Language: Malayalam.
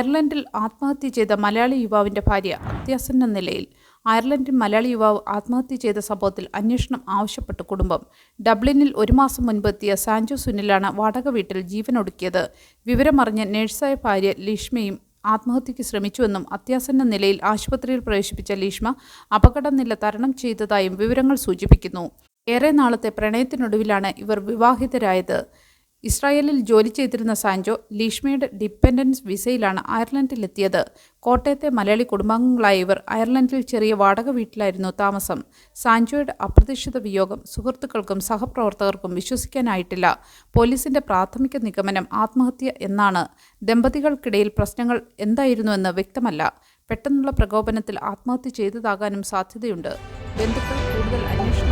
അയർലൻഡിൽ ആത്മഹത്യ ചെയ്ത മലയാളി യുവാവിന്റെ ഭാര്യ അത്യാസന്ന നിലയിൽ. അയർലൻഡിൽ മലയാളി യുവാവ് ആത്മഹത്യ ചെയ്ത സംഭവത്തിൽ അന്വേഷണം ആവശ്യപ്പെട്ട് കുടുംബം. ഡബ്ലിനിൽ 1 മാസം മുൻപ് എത്തിയ സാൻജോ സുനിലാണ് വാടക വീട്ടിൽ ജീവനൊടുക്കിയത്. വിവരമറിഞ്ഞ് നഴ്സായ ഭാര്യ ലീഷ്മയും ആത്മഹത്യയ്ക്ക് ശ്രമിച്ചുവെന്നും അത്യാസന്ന നിലയിൽ ആശുപത്രിയിൽ പ്രവേശിപ്പിച്ച ലീഷ്മ അപകടനില തരണം ചെയ്തതായും വിവരങ്ങൾ സൂചിപ്പിക്കുന്നു. ഏറെ നാളത്തെ പ്രണയത്തിനൊടുവിലാണ് ഇവർ വിവാഹിതരായത്. ഇസ്രായേലിൽ ജോലി ചെയ്തിരുന്ന സാൻജോ ലീഷ്മയുടെ ഡിപ്പെൻഡൻസ് വിസയിലാണ് അയർലൻഡിലെത്തിയത്. കോട്ടയത്തെ മലയാളി കുടുംബാംഗങ്ങളായ ഇവർ അയർലൻഡിൽ ചെറിയ വാടക വീട്ടിലായിരുന്നു താമസം. സാൻജോയുടെ അപ്രതീക്ഷിത വിയോഗം സുഹൃത്തുക്കൾക്കും സഹപ്രവർത്തകർക്കും വിശ്വസിക്കാനായിട്ടില്ല. പോലീസിന്റെ പ്രാഥമിക നിഗമനം ആത്മഹത്യ എന്നാണ്. ദമ്പതികൾക്കിടയിൽ പ്രശ്നങ്ങൾ എന്തായിരുന്നുവെന്ന് വ്യക്തമല്ല. പെട്ടെന്നുള്ള പ്രകോപനത്തിൽ ആത്മഹത്യ ചെയ്തതാകാനും സാധ്യതയുണ്ട്. ബന്ധുക്കൾ കൂടുതൽ അന്വേഷണം